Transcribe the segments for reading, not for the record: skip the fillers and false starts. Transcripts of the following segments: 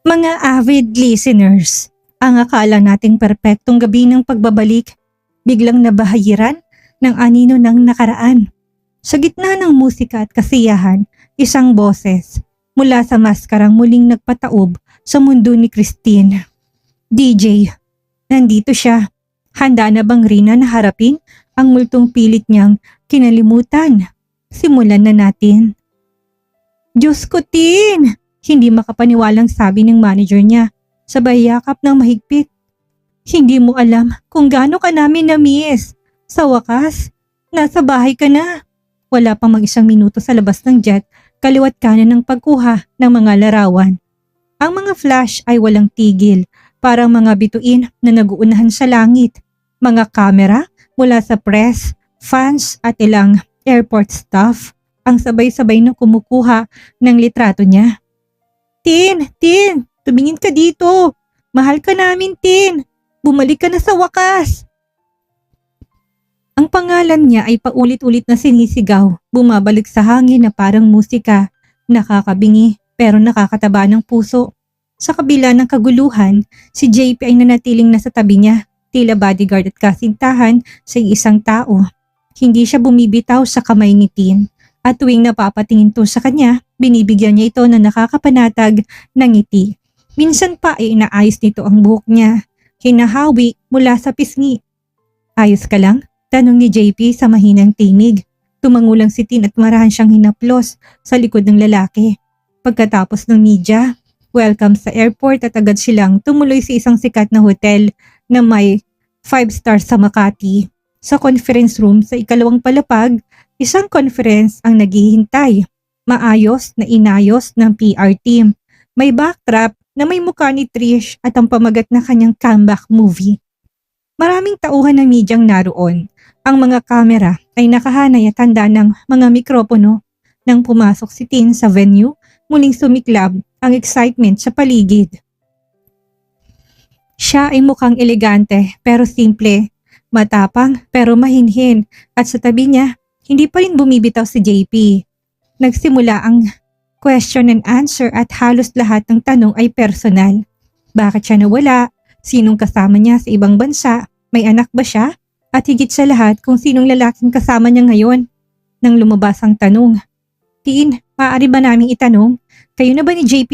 Mga avid listeners, ang akala nating perpektong gabi ng pagbabalik, biglang nabahayiran ng anino ng nakaraan. Sa gitna ng musika at kasiyahan, isang boses mula sa maskarang muling nagpataob sa mundo ni Christine. DJ, nandito siya. Handa na bang Rina na harapin ang multong pilit niyang kinalimutan? Simulan na natin. Diyos ko, Tin! Hindi makapaniwalang sabi ng manager niya, sabay yakap ng mahigpit. Hindi mo alam kung gaano ka namin na-miss. Sa wakas, nasa bahay ka na. Wala pang mag-isang minuto sa labas ng jet, kaliwat kanan ng pagkuha ng mga larawan. Ang mga flash ay walang tigil, parang mga bituin na naguunahan sa langit. Mga kamera mula sa press, fans at ilang airport staff ang sabay-sabay na kumukuha ng litrato niya. Tin! Tumingin ka dito! Mahal ka namin, Tin! Bumalik ka na sa wakas! Ang pangalan niya ay paulit-ulit na sinisigaw, bumabalik sa hangin na parang musika, nakakabingi pero nakakataba ng puso. Sa kabila ng kaguluhan, si JP ay nanatiling nasa tabi niya, tila bodyguard at kasintahan sa isang tao. Hindi siya bumibitaw sa kamay ni Tin. At tuwing napapatingin to sa kanya, binibigyan niya ito na nakakapanatag ng ngiti. Minsan pa ay inaayos nito ang buhok niya, hinahawi mula sa pisngi. Ayos ka lang? Tanong ni JP sa mahinang tinig. Tumangulang si Tin at marahan siyang hinaplos sa likod ng lalaki. Pagkatapos ng media, welcome sa airport at agad silang tumuloy sa isang sikat na hotel na may 5-star sa Makati. Sa conference room sa ikalawang palapag, isang conference ang naghihintay. Maayos na inayos ng PR team. May backdrop na may mukha ni Trish at ang pamagat na kanyang comeback movie. Maraming tauhan ng medyang naroon. Ang mga kamera ay nakahanay at handa ng mga mikropono. Nang pumasok si Tin sa venue, muling sumiklab ang excitement sa paligid. Siya ay mukhang elegante pero simple, matapang pero mahinhin at sa tabi niya, hindi pa rin bumibitaw si JP. Nagsimula ang question and answer at halos lahat ng tanong ay personal. Bakit siya nawala? Sinong kasama niya sa ibang bansa? May anak ba siya? At higit sa lahat kung sinong lalaking kasama niya ngayon. Nang lumabas ang tanong, Tin, maaari ba naming itanong? Kayo na ba ni JP?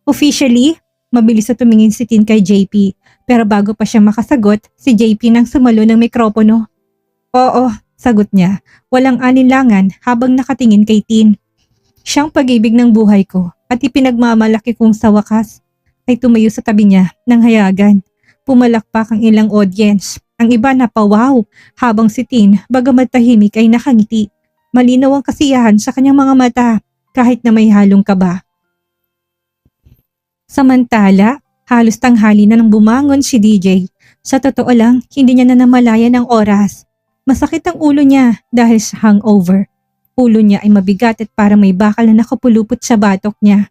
Officially, mabilis na tumingin si Tin kay JP. Pero bago pa siya makasagot, si JP nang sumalo ng mikropono. Oo, sagot niya, walang alinlangan habang nakatingin kay Tin. Siyang pag-ibig ng buhay ko at ipinagmamalaki kong sa wakas ay tumayo sa tabi niya ng hayagan. Pumalakpak ang ilang audience. Ang iba napawaw habang si Tin bagamat tahimik ay nakangiti. Malinaw ang kasiyahan sa kanyang mga mata kahit na may halong kaba. Samantala, halos tanghali na nang bumangon si DJ. Sa totoo lang, hindi niya na namalayan ang oras. Masakit ang ulo niya dahil sa hangover. Ulo niya ay mabigat at parang may bakal na nakapulupot sa batok niya.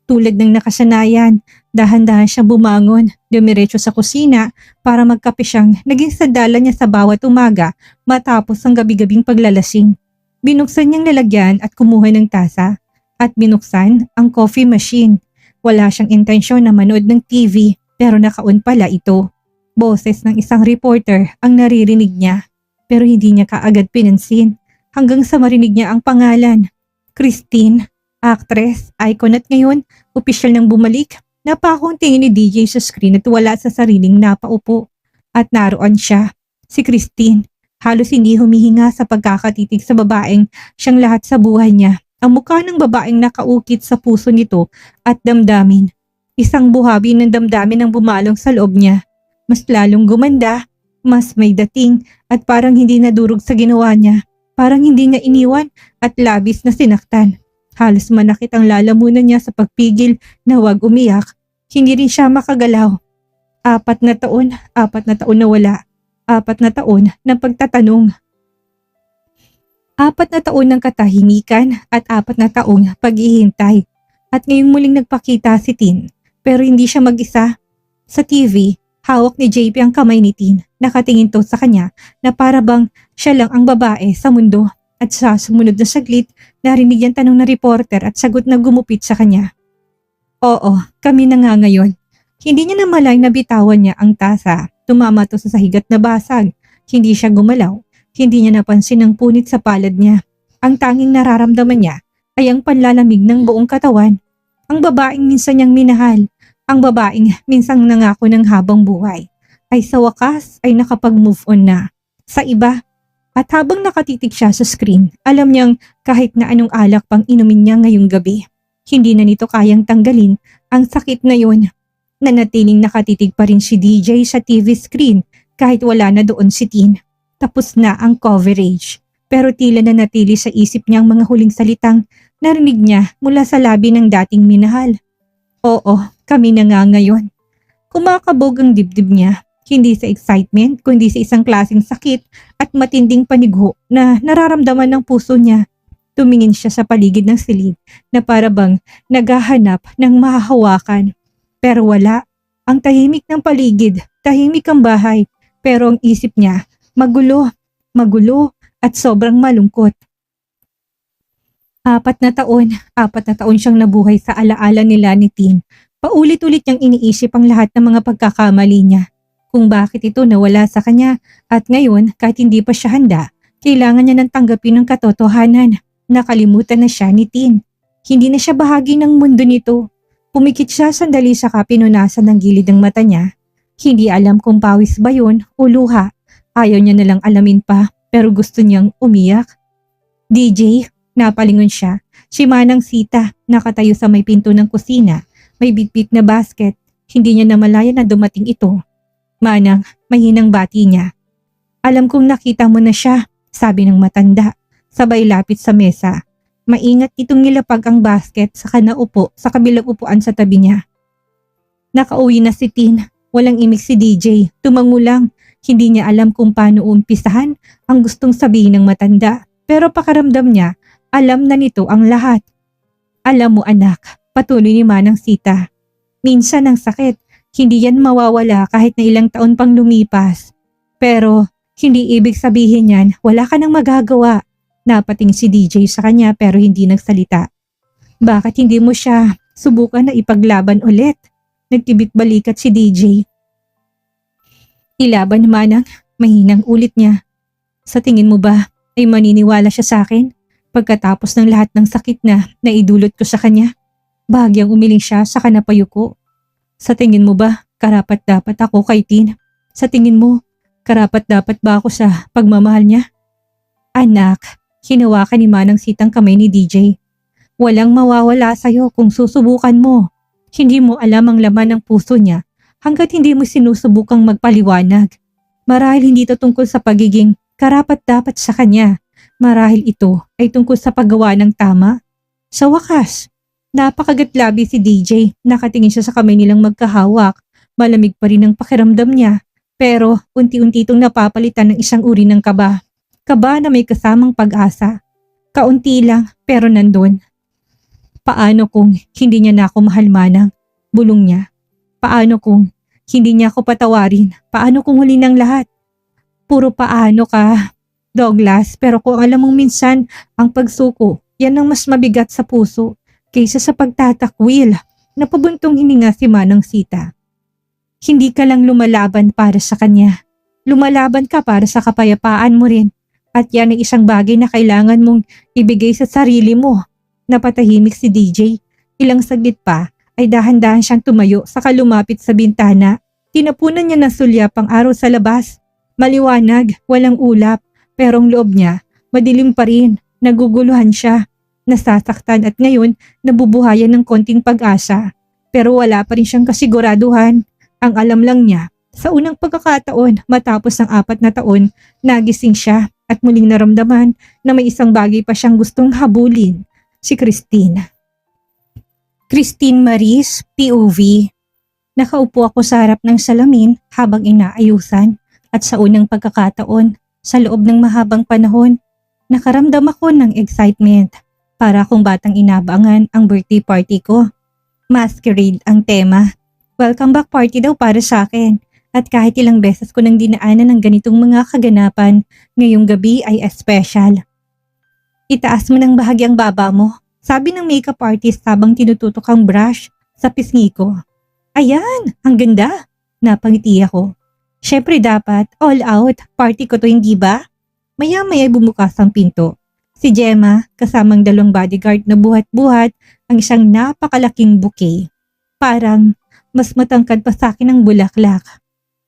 Tulad ng nakasanayan, dahan-dahan siyang bumangon, dumiretso sa kusina para magkape siyang naging sandala niya sa bawat umaga matapos ang gabi-gabing paglalasing. Binuksan niyang lalagyan at kumuha ng tasa at binuksan ang coffee machine. Wala siyang intensyon na manood ng TV pero naka-on pala ito. Boses ng isang reporter ang naririnig niya pero hindi niya kaagad pinansin hanggang sa marinig niya ang pangalan. Christine, actress, icon at ngayon, opisyal nang bumalik. Napakong tingin ni DJ sa screen at wala sa sariling napaupo. At naroon siya, si Christine. Halos hindi humihinga sa pagkakatitig sa babaeng siyang lahat sa buhay niya. Ang mukha ng babaeng nakaukit sa puso nito at damdamin. Isang buhabi ng damdamin ang bumalong sa loob niya. Mas lalong gumanda, mas may dating at parang hindi nadurog sa ginawa niya. Parang hindi niya iniwan at labis na sinaktan. Halos manakit ang lalamunan niya sa pagpigil na huwag umiyak. Hindi rin siya makagalaw. 4 na taon na wala. 4 na taon ng pagtatanong. 4 na taon ng katahimikan at 4 na taong paghihintay. At ngayong muling nagpakita si Tin. Pero hindi siya mag-isa. Sa TV, hawak ni JP ang kamay ni Tin. Nakatingin to sa kanya na para bang siya lang ang babae sa mundo. At sa sumunod na saglit, narinig ang tanong ng reporter at sagot na gumupit sa kanya. Oo, kami na nga ngayon. Hindi niya namalay na bitawan niya ang tasa. Tumama to sa sahigat na basag. Hindi siya gumalaw. Hindi niya napansin ang punit sa palad niya. Ang tanging nararamdaman niya ay ang panlalamig ng buong katawan. Ang babaeng minsan niyang minahal, ang babaeng minsang nangako ng habang buhay, ay sa wakas ay nakapag-move on na sa iba. At habang nakatitig siya sa screen, alam niyang kahit na anong alak pang inumin niya ngayong gabi, hindi na nito kayang tanggalin ang sakit na yun. Nanatiling nakatitig pa rin si DJ sa TV screen kahit wala na doon si Tin. Tapos na ang coverage. Pero tila na natili sa isip niya ang mga huling salitang narinig niya mula sa labi ng dating minahal. Oo, kami na nga ngayon. Kumakabog ang dibdib niya. Hindi sa excitement, kundi sa isang klaseng sakit at matinding panigho na nararamdaman ng puso niya. Tumingin siya sa paligid ng silid na para bang naghahanap ng mahahawakan. Pero wala. Ang tahimik ng paligid, tahimik ang bahay. Pero ang isip niya, magulo at sobrang malungkot. 4 na taon siyang nabuhay sa alaala nila ni Tin. Paulit-ulit niyang iniisip ang lahat ng mga pagkakamali niya. Kung bakit ito nawala sa kanya at ngayon kahit hindi pa siya handa, kailangan niya nang tanggapin ang katotohanan. Nakalimutan na siya ni Tin. Hindi na siya bahagi ng mundo nito. Pumikit siya sandali saka pinunasan ng gilid ng mata niya. Hindi alam kung pawis ba yun o luha. Ayaw niya nalang alamin pa pero gusto niyang umiyak. DJ, napalingon siya. Si Manang Sita, nakatayo sa may pinto ng kusina. May bitbit na basket. Hindi niya namalayan na dumating ito. Manang, mahinang bati niya. Alam kong nakita mo na siya, sabi ng matanda. Sabay lapit sa mesa. Maingat itong nilapag ang basket saka naupo sa kabilang upuan sa tabi niya. Nakauwi na si Tin. Walang imik si DJ. Tumango lang. Hindi niya alam kung paano umpisahan ang gustong sabihin ng matanda. Pero pakaramdam niya, alam na nito ang lahat. Alam mo anak, patuloy ni Manang Sita. Minsan ang sakit, hindi yan mawawala kahit na ilang taon pang lumipas. Pero hindi ibig sabihin yan, wala ka nang magagawa. Napating si DJ sa kanya pero hindi nagsalita. Bakit hindi mo siya subukan na ipaglaban ulit? Nagtibit balikat si DJ. Ilaban Manang, mahinang ulit niya. Sa tingin mo ba ay maniniwala siya sa akin? Pagkatapos ng lahat ng sakit na naidulot ko sa kanya, bahagyang umiling siya saka napayuko. Sa tingin mo ba, karapat-dapat ako kay Tin? Sa tingin mo, karapat-dapat ba ako sa pagmamahal niya? Anak, hinawakan ni Manang Sitang kamay ni DJ. Walang mawawala sa'yo kung susubukan mo. Hindi mo alam ang laman ng puso niya hanggat hindi mo sinusubukang magpaliwanag. Marahil hindi ito tungkol sa pagiging karapat-dapat sa kanya. Marahil ito ay tungkol sa paggawa ng tama. Sa wakas, napakagatlabi si DJ. Nakatingin siya sa kamay nilang magkahawak. Malamig pa rin ang pakiramdam niya. Pero unti-unti itong napapalitan ng isang uri ng kaba. Kaba na may kasamang pag-asa. Kaunti lang pero nandun. Paano kung hindi niya na ako mahal Manang? Bulong niya. Paano kung hindi niya ako patawarin? Paano kung huli ng lahat? Puro paano ka, Douglas, pero kung alam mong minsan ang pagsuko, yan ang mas mabigat sa puso kaysa sa pagtatakwil. Napabuntong hininga si Manang Sita. Hindi ka lang lumalaban para sa kanya. Lumalaban ka para sa kapayapaan mo rin. At yan ay isang bagay na kailangan mong ibigay sa sarili mo. Napatahimik si DJ. Ilang saglit pa ay dahan-dahan siyang tumayo saka lumapit sa bintana. Tinapunan niya ng sulyap ang araw sa labas. Maliwanag, walang ulap. Pero ang loob niya, madilim pa rin. Naguguluhan siya. Nasasaktan at ngayon nabubuhayan ng konting pag-asa. Pero wala pa rin siyang kasiguraduhan. Ang alam lang niya, sa unang pagkakataon matapos ng 4 na taon, nagising siya at muling naramdaman na may isang bagay pa siyang gustong habulin, si Christine. Christine Maris, POV. Nakaupo ako sa harap ng salamin habang inaayusan at sa unang pagkakataon, sa loob ng mahabang panahon, nakaramdam ako ng excitement para akong batang inabangan ang birthday party ko. Masquerade ang tema. Welcome back party daw para sa akin. At kahit ilang beses ko nang dinaanan ng ganitong mga kaganapan, ngayong gabi ay espesyal. Itaas mo ng bahagyang baba mo, sabi ng makeup artist habang tinututok ang brush sa pisngi ko. Ayan, ang ganda. Napangiti ako. Syempre dapat, all out, party ko to hindi ba? Maya-maya bumukas ang pinto. Si Gemma, kasamang 2 bodyguard na buhat-buhat ang isang napakalaking bouquet. Parang mas matangkad pa sa akin ang bulaklak.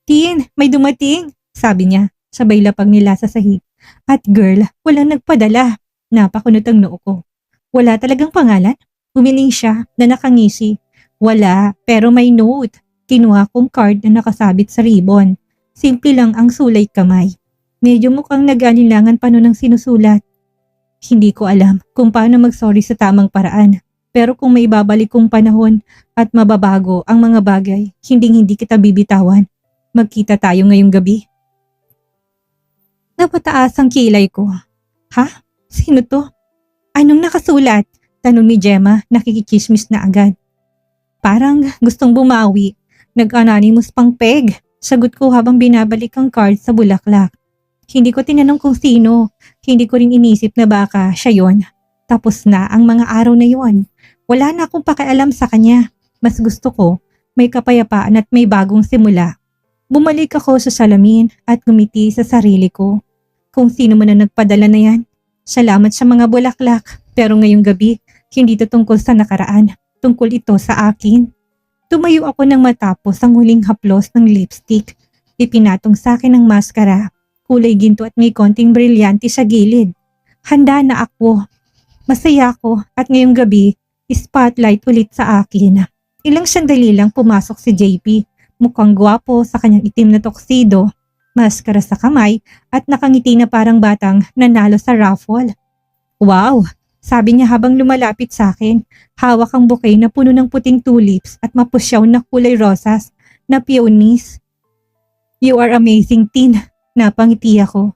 Tin, may dumating, sabi niya, sabay lapag nila sa sahig. At girl, walang nagpadala. Napakunot ang noo ko. Wala talagang pangalan? Humiling siya na nakangisi. Wala, pero may note. Kinuha kong card na nakasabit sa ribbon. Simple lang ang sulay kamay. Medyo mukhang nag-alinlangan pa nun ang sinusulat. Hindi ko alam kung paano mag-sorry sa tamang paraan. Pero kung may babalik kong panahon at mababago ang mga bagay, hindi kita bibitawan. Magkita tayo ngayong gabi. Napataas ang kilay ko. Ha? Sino to? Anong nakasulat? Tanong ni Gemma, nakikichismis na agad. Parang gustong bumawi. Nag-anonymous pang peg. Sagot ko habang binabalik ang card sa bulaklak. Hindi ko tinanong kung sino. Hindi ko rin inisip na baka siya yon. Tapos na ang mga araw na yon. Wala na akong pakialam sa kanya. Mas gusto ko, may kapayapaan at may bagong simula. Bumalik ako sa salamin at ngumiti sa sarili ko. Kung sino man na nagpadala na yan, salamat sa mga bulaklak. Pero ngayong gabi, hindi ito tungkol sa nakaraan. Tungkol ito sa akin. Tumayo ako nang matapos ang huling haplos ng lipstick. Ipinatong sa akin ang maskara. Kulay ginto at may konting brilyante sa gilid. Handa na ako. Masaya ako at ngayong gabi, spotlight ulit sa akin. Ilang sandali lang pumasok si JP. Mukhang gwapo sa kanyang itim na tuxedo, maskara sa kamay at nakangiti na parang batang nanalo sa raffle. Wow! Sabi niya habang lumalapit sa akin. Hawak ang bouquet na puno ng puting tulips at mapusyaw na kulay rosas na peonies. You are amazing, Tin. Napangiti ako.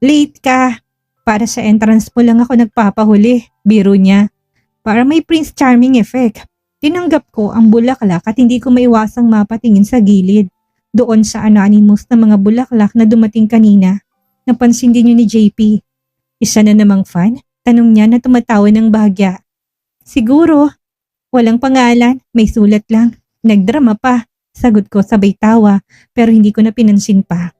Late ka. Para sa entrance mo lang ako nagpapahuli. Biro niya. Para may Prince Charming effect. Tinanggap ko ang bulaklak at hindi ko maiwasang mapatingin sa gilid. Doon sa anonymous na mga bulaklak na dumating kanina. Napansin din yun ni JP. Isa na namang fan? Tanong niya na tumatawa ng bahagya. Siguro. Walang pangalan. May sulat lang. Nagdrama pa. Sagot ko sabay tawa pero hindi ko na pinansin pa.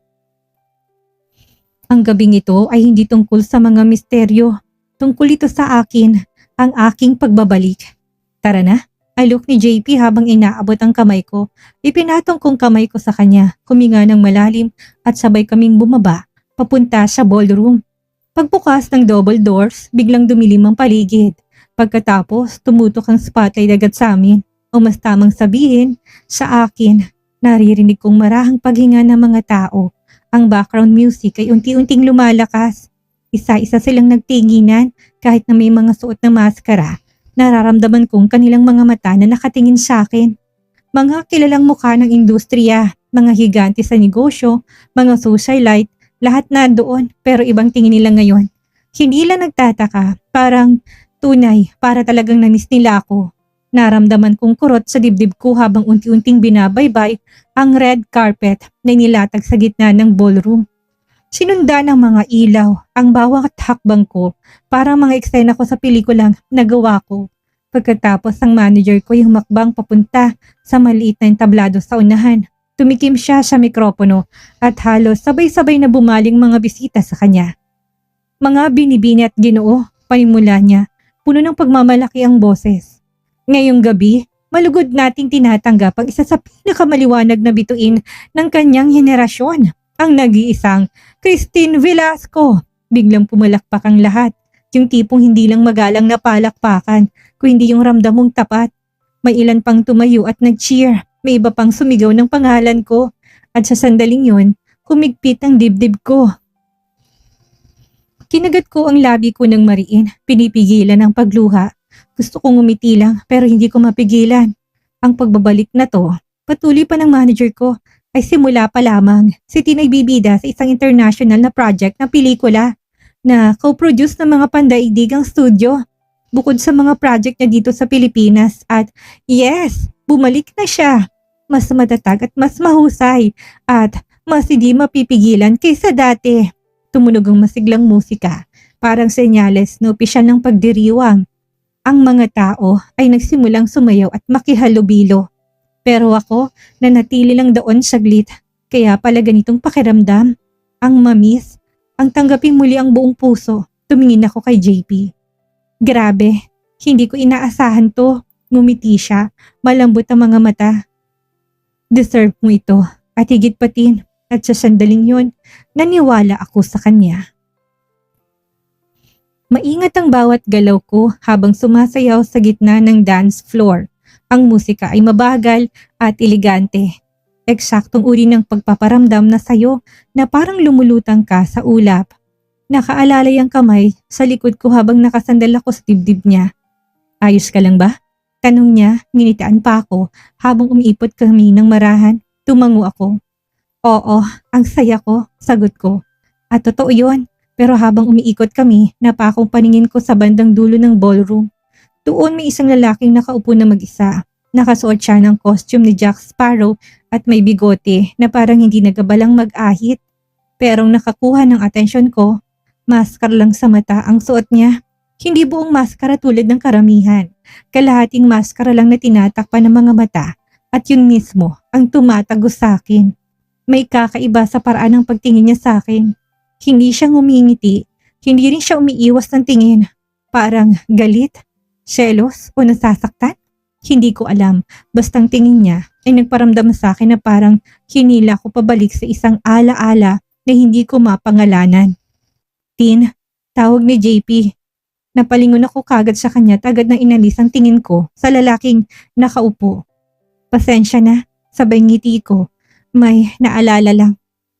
Ang gabing ito ay hindi tungkol sa mga misteryo. Tungkol ito sa akin, ang aking pagbabalik. Tara na, alok ni JP habang inaabot ang kamay ko. Ipinatong kong kamay ko sa kanya, huminga ng malalim at sabay kaming bumaba, papunta sa ballroom. Pagbukas ng double doors, biglang dumilim ang paligid. Pagkatapos, tumutok ang spotlight agad sa amin. O mas tamang sabihin, sa akin, naririnig kong marahang paghinga ng mga tao. Ang background music ay unti-unting lumalakas. Isa-isa silang nagtinginan kahit na may mga suot na maskara. Nararamdaman kong kanilang mga mata na nakatingin sa akin. Mga kilalang mukha ng industriya, mga higante sa negosyo, mga socialite, lahat na doon pero ibang tingin nila ngayon. Hindi lang nagtataka, parang tunay para talagang na-miss nila ako. Naramdaman kong kurot sa dibdib ko habang unti-unting binabaybay ang red carpet na nilatag sa gitna ng ballroom. Sinundan ng mga ilaw ang bawat hakbang ko para mga eksena ko sa pelikulang nagawa ko. Pagkatapos ang manager ko yung makbang papunta sa maliit na entablado sa unahan. Tumikim siya sa mikropono at halos sabay-sabay na bumaling mga bisita sa kanya. Mga binibini at ginoo, panimula niya, puno ng pagmamalaki ang boses. Ngayong gabi, malugod nating tinatanggap ang isa sa pinakamaliwanag na bituin ng kanyang henerasyon, ang nag-iisang Christine Velasco. Biglang pumalakpak ang lahat, yung tipong hindi lang magalang na palakpakan, kundi yung ramdam mong tapat. May ilan pang tumayo at nag-cheer, may iba pang sumigaw ng pangalan ko, at sa sandaling yon, humigpit ang dibdib ko. Kinagat ko ang labi ko ng mariin, pinipigilan ang pagluha. Gusto kong umiti lang pero hindi ko mapigilan. Ang pagbabalik na to, patuloy pa ng manager ko, ay simula pa lamang. Si Tina ay bibida sa isang international na project na pelikula na co-produce ng mga pandaigdigang studio. Bukod sa mga project niya dito sa Pilipinas at yes, bumalik na siya. Mas matatag at mas mahusay at mas hindi mapipigilan kaysa dati. Tumunog ang masiglang musika, parang senyales na opisyal ng pagdiriwang. Ang mga tao ay nagsimulang sumayaw at makihalubilo. Pero ako, nanatili lang doon saglit. Kaya pala ganitong pakiramdam. Ang mamis, ang tanggapin muli ang buong puso. Tumingin ako kay JP. Grabe, hindi ko inaasahan to. Ngumiti siya, malambot ang mga mata. Deserve mo ito, at higit patin, at sa sandaling yun, naniwala ako sa kanya. Maingat ang bawat galaw ko habang sumasayaw sa gitna ng dance floor. Ang musika ay mabagal at elegante. Eksaktong uri ng pagpaparamdam na sayo na parang lumulutang ka sa ulap. Nakaalalay ang kamay sa likod ko habang nakasandal ako sa dibdib niya. Ayos ka lang ba? Tanong niya, nginitian pa ako habang umiipot kami ng marahan. Tumango ako. Oo, ang saya ko, sagot ko. At totoo yun, pero habang umiikot kami, napakong paningin ko sa bandang dulo ng ballroom. Doon may isang lalaking nakaupo na mag-isa. Nakasuot siya ng costume ni Jack Sparrow at may bigote na parang hindi nagabalang mag-ahit. Pero ang nakakuha ng atensyon ko, maskara lang sa mata ang suot niya. Hindi buong maskara tulad ng karamihan. Kalahating maskara lang na tinatakpan ng mga mata at yun mismo ang tumatagos sa akin. May kakaiba sa paraan ng pagtingin niya sa akin. Hindi siya ngumingiti, hindi rin siya umiiwas ng tingin. Parang galit, selos o nasasaktan? Hindi ko alam, bastang tingin niya ay nagparamdam sa akin na parang hinila ko pabalik sa isang ala-ala na hindi ko mapangalanan. Tin, tawag ni JP. Napalingon ako kagad sa kanya at agad nang inalis ang tingin ko sa lalaking nakaupo. Pasensya na, sabay ngiti ko. May naalala lang.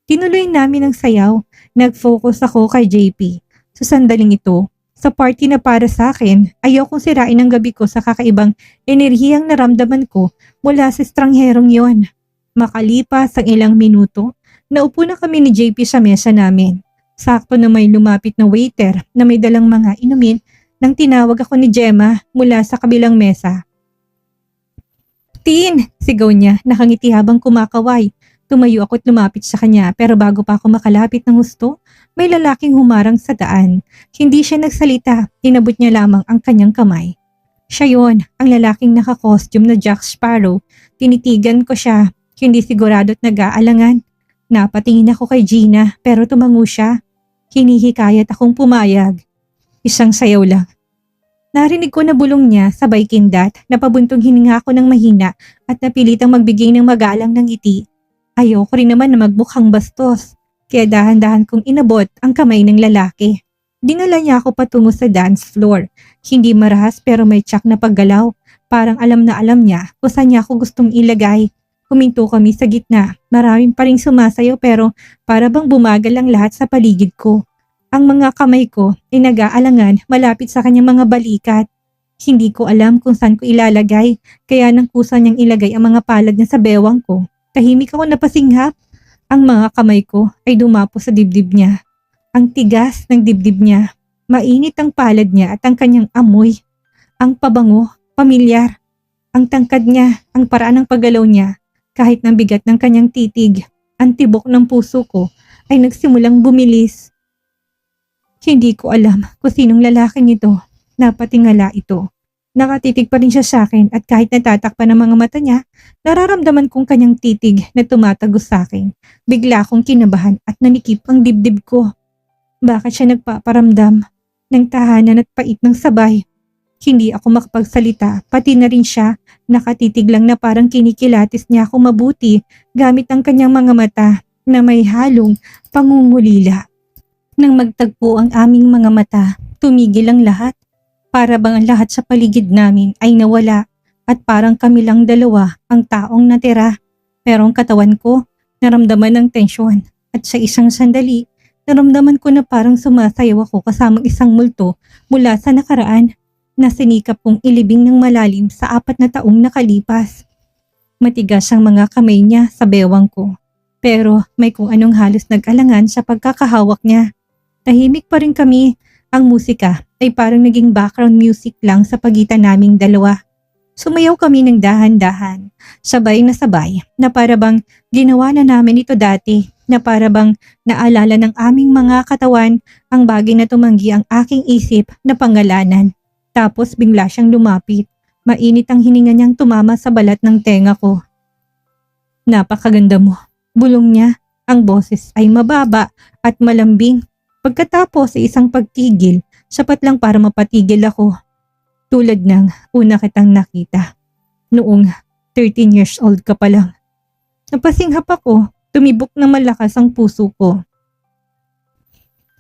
Tinuloy namin ang sayaw. Nag-focus ako kay JP. Sa sandaling ito, sa party na para sa akin, ayaw kong sirain ang gabi ko sa kakaibang enerhiyang naramdaman ko mula sa estrangherong yon. Makalipas ang ilang minuto, naupo na kami ni JP sa mesa namin. Sakto na may lumapit na waiter na may dalang mga inumin nang tinawag ako ni Gemma mula sa kabilang mesa. Tin! Sigaw niya, nakangiti habang kumakaway. Tumayo ako at lumapit sa kanya pero bago pa ako makalapit ng husto, may lalaking humarang sa daan. Hindi siya nagsalita, inabot niya lamang ang kanyang kamay. Siya yon, ang lalaking naka-costume na Jack Sparrow. Tinitigan ko siya, hindi sigurado at nag-aalangan. Napatingin ako kay Gina pero tumango siya. Hinihikayat akong pumayag. Isang sayaw lang. Narinig ko na bulong niya sabay kindat, napabuntong hininga ako ng mahina at napilitang magbigay ng magalang ng ngiti. Ayoko rin naman na magmukhang bastos, kaya dahan-dahan kong inabot ang kamay ng lalaki. Dinala niya ako patungo sa dance floor. Hindi marahas pero may tsak na paggalaw. Parang alam na alam niya kung saan niya ako gustong ilagay. Huminto kami sa gitna. Maraming pa rin sumasayaw pero para bang bumagal ang lahat sa paligid ko. Ang mga kamay ko ay nag-aalangan malapit sa kanyang mga balikat. Hindi ko alam kung saan ko ilalagay kaya nang kusa niyang ilagay ang mga palad niya sa bewang ko. Tahimik ako napasinghap. Ang mga kamay ko ay dumapo sa dibdib niya. Ang tigas ng dibdib niya. Mainit ang palad niya at ang kanyang amoy. Ang pabango, pamilyar. Ang tangkad niya, ang paraan ng paggalaw niya. Kahit ng bigat ng kanyang titig, ang tibok ng puso ko ay nagsimulang bumilis. Hindi ko alam kung sinong lalaking ito. Napatingala ito. Nakatitig pa rin siya sa akin at kahit natatakpan ng mga mata niya, nararamdaman kong kanyang titig na tumatagos sa akin. Bigla akong kinabahan at nanikip ang dibdib ko. Bakit siya nagpaparamdam ng tahanan at pait ng sabay? Hindi ako makapagsalita, pati na rin siya, nakatitig lang na parang kinikilatis niya ako mabuti gamit ang kanyang mga mata na may halong pangungulila. Nang magtagpo ang aming mga mata, tumigil ang lahat. Para bang ang lahat sa paligid namin ay nawala at parang kami lang dalawa ang taong natira. Pero ang katawan ko, naramdaman ng tensyon at sa isang sandali, naramdaman ko na parang sumasayaw ako kasamang isang multo mula sa nakaraan na sinikap kong ilibing ng malalim sa 4 na taong nakalipas. Matigas ang mga kamay niya sa bewang ko. Pero may kung anong halos nag-alangan sa pagkakahawak niya. Tahimik pa rin kami. Ang musika ay parang naging background music lang sa pagitan naming dalawa. Sumayaw kami ng dahan-dahan, sabay na para bang ginawa na namin ito dati, na para bang naalala ng aming mga katawan ang bagay na tumanggi ang aking isip na pangalanan. Tapos bigla siyang lumapit. Mainit ang hininga niyang tumama sa balat ng tenga ko. Napakaganda mo. Bulong niya. Ang boses ay mababa at malambing. Pagkatapos ay isang pagtigil, sapat lang para mapatigil ako. Tulad ng una kitang nakita. Noong 13 years old ka pa lang. Napasinghap ako, tumibok na malakas ang puso ko.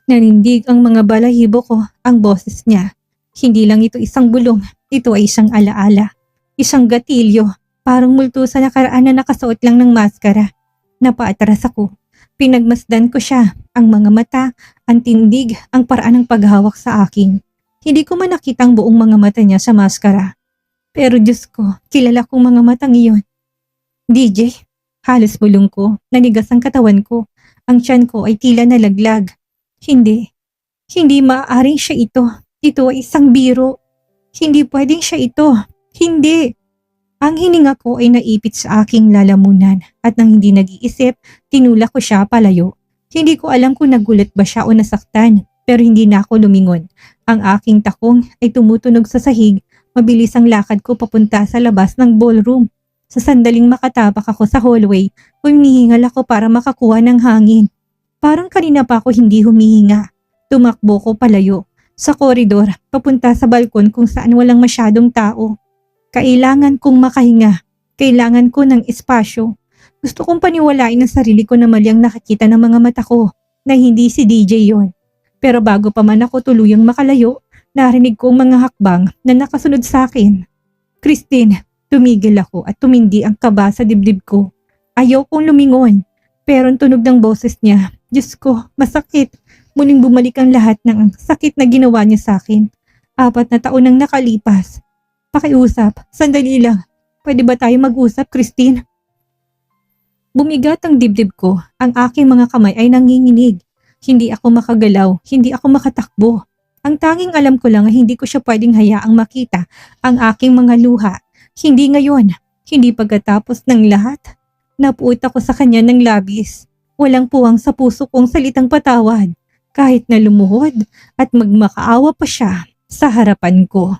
Nanindig ang mga balahibo ko, ang boses niya. Hindi lang ito isang bulong, ito ay isang alaala. Isang gatilyo, parang multo sa nakaraan na nakasuot lang ng maskara. Napaatras ako. Pinagmasdan ko siya, ang mga mata, ang tindig, ang paraan ng paghawak sa akin. Hindi ko man nakita ang buong mga mata niya sa maskara. Pero Diyos ko, kilala kong mga matang iyon. DJ, halos bulong ko, nanigas ang katawan ko. Ang tiyan ko ay tila nalaglag. Hindi maaaring siya ito. Ito ay isang biro. Hindi pwedeng siya ito. Hindi. Ang hininga ko ay naipit sa aking lalamunan at nang hindi nag-iisip, tinulak ko siya palayo. Hindi ko alam kung nagulat ba siya o nasaktan, pero hindi na ako lumingon. Ang aking takong ay tumutunog sa sahig, mabilis ang lakad ko papunta sa labas ng ballroom. Sa sandaling makatapak ako sa hallway, humihingal ako para makakuha ng hangin. Parang kanina pa ako hindi humihinga. Tumakbo ko palayo, sa koridor, papunta sa balkon kung saan walang masyadong tao. Kailangan kong makahinga. Kailangan ko ng espasyo. Gusto kong paniwalain ang sarili ko na mali ang nakakita ng mga mata ko, na hindi si DJ yon. Pero bago pa man ako tuluyang makalayo, narinig ko ang mga hakbang na nakasunod sa akin. Christine, tumigil ako at tumindi ang kaba sa dibdib ko. Ayaw kong lumingon, pero ang tunog ng boses niya, Diyos ko, masakit. Muling bumalik ang lahat ng sakit na ginawa niya sa akin. 4 na taon nang nakalipas. Pakiusap, sandali lang. Pwede ba tayo mag-usap, Christine? Bumigat ang dibdib ko. Ang aking mga kamay ay nanginginig. Hindi ako makagalaw, hindi ako makatakbo. Ang tanging alam ko lang ay hindi ko siya pwedeng hayaang makita ang aking mga luha. Hindi ngayon, hindi pagkatapos ng lahat. Napuot ako sa kanya ng labis. Walang puwang sa puso kong salitang patawad. Kahit na lumuhod at magmakaawa pa siya sa harapan ko.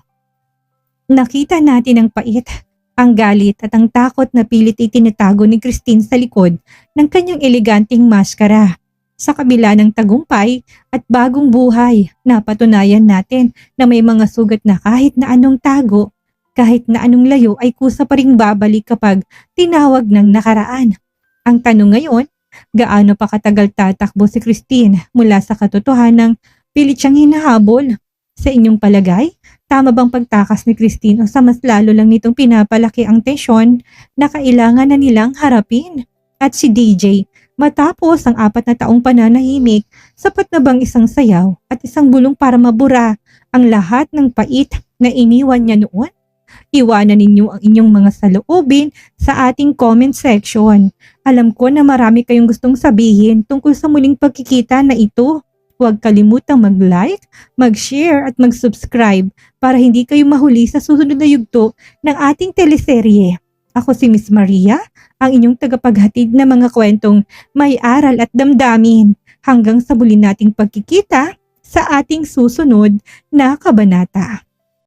Nakita natin ang pait, ang galit at ang takot na pilit itinatago ni Christine sa likod ng kanyang eleganteng maskara. Sa kabila ng tagumpay at bagong buhay, napatunayan natin na may mga sugat na kahit na anong tago, kahit na anong layo ay kusa pa ring babalik kapag tinawag ng nakaraan. Ang tanong ngayon, gaano pa katagal tatakbo si Christine mula sa katotohanang pilit siyang hinahabol? Sa inyong palagay, tama bang pagtakas ni Christine o sa mas lalo lang nitong pinapalaki ang tensyon na kailangan na nilang harapin? At si DJ, matapos ang 4 na taong pananahimik, sapat na bang isang sayaw at isang bulong para mabura ang lahat ng pait na iniwan niya noon? Iwanan ninyo ang inyong mga saloobin sa ating comment section. Alam ko na marami kayong gustong sabihin tungkol sa muling pagkikita na ito. Huwag kalimutang mag-like, mag-share at mag-subscribe para hindi kayo mahuli sa susunod na yugto ng ating teleserye. Ako si Miss Maria, ang inyong tagapaghatid na mga kwentong may aral at damdamin. Hanggang sa muli nating pagkikita sa ating susunod na kabanata.